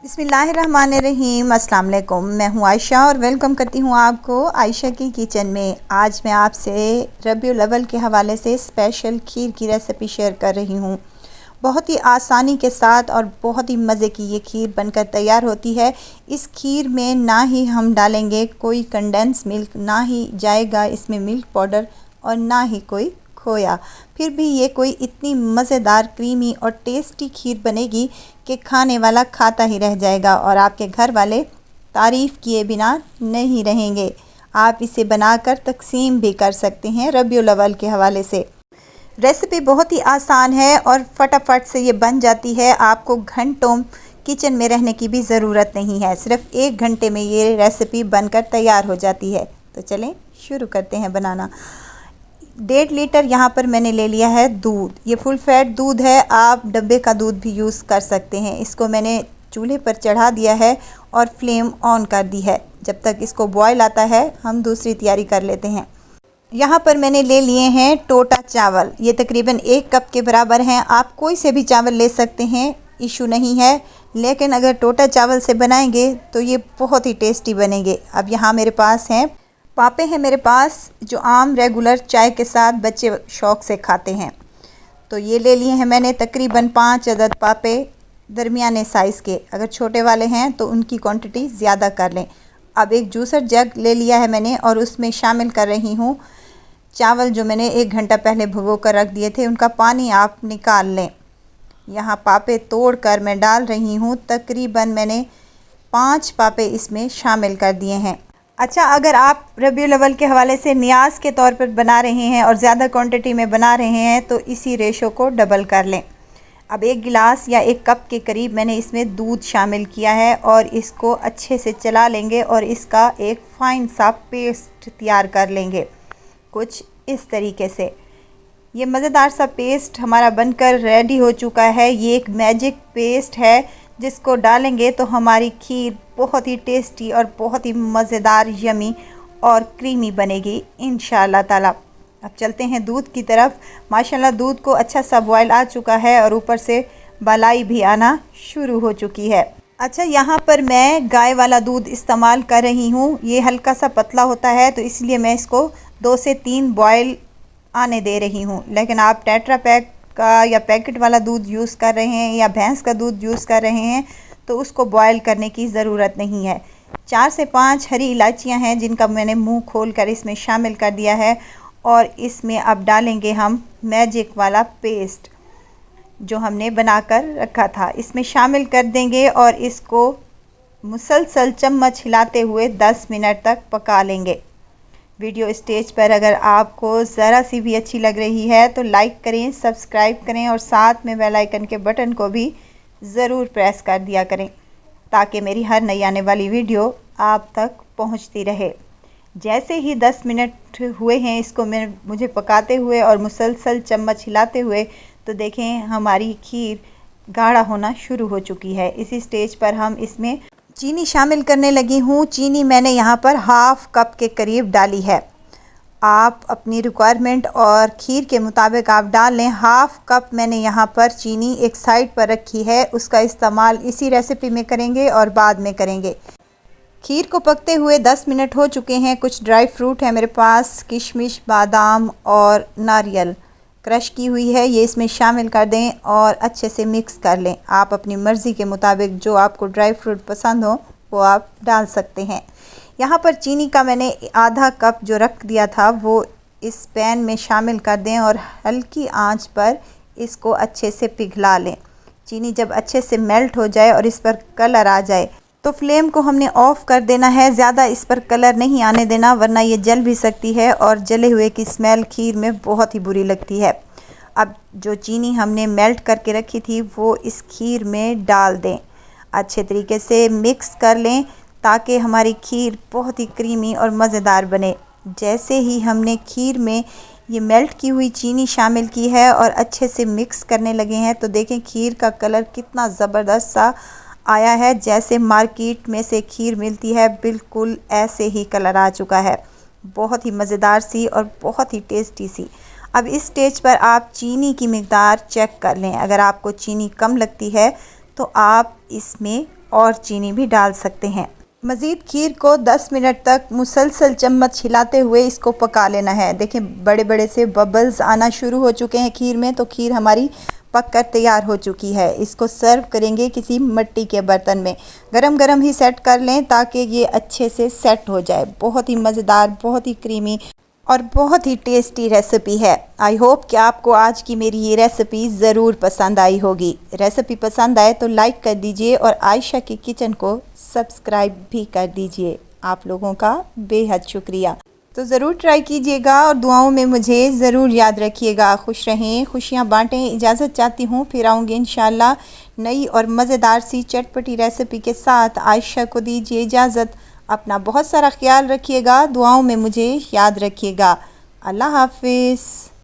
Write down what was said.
बिस्मिल्लाहिर्रहमानिर्रहीम। अस्सलाम वालेकुम। मैं हूँ आयशा और वेलकम करती हूँ आपको आयशा की किचन में। आज मैं आपसे रबीउल अव्वल के हवाले से स्पेशल खीर की रेसिपी शेयर कर रही हूँ। बहुत ही आसानी के साथ और बहुत ही मज़े की ये खीर बनकर तैयार होती है। इस खीर में ना ही हम डालेंगे कोई कंडेंस मिल्क, ना ही जाएगा इसमें मिल्क पाउडर और ना ही कोई खोया। फिर भी ये कोई इतनी मज़ेदार, क्रीमी और टेस्टी खीर बनेगी कि खाने वाला खाता ही रह जाएगा और आपके घर वाले तारीफ़ किए बिना नहीं रहेंगे। आप इसे बनाकर तकसीम भी कर सकते हैं रबीउल अव्वल के हवाले से। रेसिपी बहुत ही आसान है और फटाफट से ये बन जाती है। आपको घंटों किचन में रहने की भी ज़रूरत नहीं है। सिर्फ़ 1 घंटे में ये रेसिपी बनकर तैयार हो जाती है। तो चलें शुरू करते हैं बनाना। 1.5 लीटर यहाँ पर मैंने ले लिया है दूध। ये फुल फैट दूध है, आप डब्बे का दूध भी यूज़ कर सकते हैं। इसको मैंने चूल्हे पर चढ़ा दिया है और फ्लेम ऑन कर दी है। जब तक इसको बॉयल आता है हम दूसरी तैयारी कर लेते हैं। यहाँ पर मैंने ले लिए हैं टोटा चावल। ये तकरीबन 1 कप के बराबर हैं। आप कोई से भी चावल ले सकते हैं, इशू नहीं है, लेकिन अगर टोटा चावल से बनाएंगे तो ये बहुत ही टेस्टी बनेंगे। अब यहाँ मेरे पास हैं पापे हैं मेरे पास, जो आम रेगुलर चाय के साथ बच्चे शौक़ से खाते हैं। तो ये ले लिए हैं मैंने तकरीबन 5 अदद पापे, दरमियाने साइज़ के। अगर छोटे वाले हैं तो उनकी क्वांटिटी ज़्यादा कर लें। अब एक जूसर जग ले लिया है मैंने और उसमें शामिल कर रही हूँ चावल जो मैंने 1 घंटा पहले भिगो कर रख दिए थे। उनका पानी आप निकाल लें। यहाँ पापे तोड़ कर मैं डाल रही हूँ। तकरीबन मैंने 5 पापे इसमें शामिल कर दिए हैं। अच्छा, अगर आप रबीउल अव्वल के हवाले से नियाज़ के तौर पर बना रहे हैं और ज़्यादा क्वांटिटी में बना रहे हैं तो इसी रेशो को डबल कर लें। अब 1 गिलास या 1 कप के करीब मैंने इसमें दूध शामिल किया है और इसको अच्छे से चला लेंगे और इसका एक फ़ाइन सा पेस्ट तैयार कर लेंगे, कुछ इस तरीके से। ये मज़ेदार सा पेस्ट हमारा बनकर रेडी हो चुका है। ये एक मैजिक पेस्ट है जिसको डालेंगे तो हमारी खीर बहुत ही टेस्टी और बहुत ही मज़ेदार, यमी और क्रीमी बनेगी इंशाअल्लाह ताला। अब चलते हैं दूध की तरफ। माशाल्लाह दूध को अच्छा सा बॉयल आ चुका है और ऊपर से मलाई भी आना शुरू हो चुकी है। अच्छा, यहाँ पर मैं गाय वाला दूध इस्तेमाल कर रही हूँ। ये हल्का सा पतला होता है तो इसलिए मैं इसको 2 से 3 बॉयल आने दे रही हूँ। लेकिन आप टेट्रा पैक का या पैकेट वाला दूध यूज़ कर रहे हैं या भैंस का दूध यूज़ कर रहे हैं तो उसको बॉयल करने की ज़रूरत नहीं है। 4 से 5 हरी इलायचियाँ हैं जिनका मैंने मुंह खोलकर इसमें शामिल कर दिया है और इसमें अब डालेंगे हम मैजिक वाला पेस्ट जो हमने बनाकर रखा था। इसमें शामिल कर देंगे और इसको मुसलसल चम्मच हिलाते हुए 10 मिनट तक पका लेंगे। वीडियो स्टेज पर अगर आपको ज़रा सी भी अच्छी लग रही है तो लाइक करें, सब्सक्राइब करें और साथ में बेल आइकन के बटन को भी ज़रूर प्रेस कर दिया करें ताकि मेरी हर नई आने वाली वीडियो आप तक पहुंचती रहे। जैसे ही 10 मिनट हुए हैं इसको मुझे पकाते हुए और मुसलसल चम्मच हिलाते हुए, तो देखें हमारी खीर गाढ़ा होना शुरू हो चुकी है। इसी स्टेज पर हम इसमें चीनी शामिल करने लगी हूँ। चीनी मैंने यहाँ पर ½ कप के करीब डाली है। आप अपनी रिक्वायरमेंट और खीर के मुताबिक आप डाल लें। ½ कप मैंने यहाँ पर चीनी एक साइड पर रखी है, उसका इस्तेमाल इसी रेसिपी में करेंगे और बाद में करेंगे। खीर को पकते हुए 10 मिनट हो चुके हैं। कुछ ड्राई फ्रूट है मेरे पास, किशमिश, बादाम और नारियल क्रश की हुई है, ये इसमें शामिल कर दें और अच्छे से मिक्स कर लें। आप अपनी मर्ज़ी के मुताबिक जो आपको ड्राई फ्रूट पसंद हो वो आप डाल सकते हैं। यहाँ पर चीनी का मैंने ½ कप जो रख दिया था वो इस पैन में शामिल कर दें और हल्की आंच पर इसको अच्छे से पिघला लें। चीनी जब अच्छे से मेल्ट हो जाए और इस पर कलर आ जाए तो फ्लेम को हमने ऑफ़ कर देना है। ज़्यादा इस पर कलर नहीं आने देना वरना ये जल भी सकती है और जले हुए की स्मेल खीर में बहुत ही बुरी लगती है। अब जो चीनी हमने मेल्ट करके रखी थी वो इस खीर में डाल दें, अच्छे तरीके से मिक्स कर लें ताकि हमारी खीर बहुत ही क्रीमी और मज़ेदार बने। जैसे ही हमने खीर में ये मेल्ट की हुई चीनी शामिल की है और अच्छे से मिक्स करने लगे हैं तो देखें खीर का कलर कितना ज़बरदस्त सा आया है। जैसे मार्केट में से खीर मिलती है बिल्कुल ऐसे ही कलर आ चुका है। बहुत ही मज़ेदार सी और बहुत ही टेस्टी सी। अब इस स्टेज पर आप चीनी की मिक़दार चेक कर लें। अगर आपको चीनी कम लगती है तो आप इसमें और चीनी भी डाल सकते हैं। मज़ीद खीर को 10 मिनट तक मुसलसल चम्मच हिलाते हुए इसको पका लेना है। देखें बड़े बड़े से बबल्स आना शुरू हो चुके हैं खीर में, तो खीर हमारी पककर तैयार हो चुकी है। इसको सर्व करेंगे किसी मिट्टी के बर्तन में। गरम गरम ही सेट कर लें ताकि ये अच्छे से सेट हो जाए। बहुत ही मज़ेदार, बहुत ही क्रीमी और बहुत ही टेस्टी रेसिपी है। आई होप कि आपको आज की मेरी ये रेसिपी ज़रूर पसंद आई होगी। रेसिपी पसंद आए तो लाइक कर दीजिए और आयशा की किचन को सब्सक्राइब भी कर दीजिए। आप लोगों का बेहद शुक्रिया। तो ज़रूर ट्राई कीजिएगा और दुआओं में मुझे ज़रूर याद रखिएगा। खुश रहें, खुशियाँ बांटें। इजाज़त चाहती हूँ, फिर आऊँगी इंशाल्लाह नई और मज़ेदार सी चटपटी रेसिपी के साथ। आयशा को दीजिए इजाज़त। अपना बहुत सारा ख्याल रखिएगा, दुआओं में मुझे याद रखिएगा। अल्लाह हाफिज़।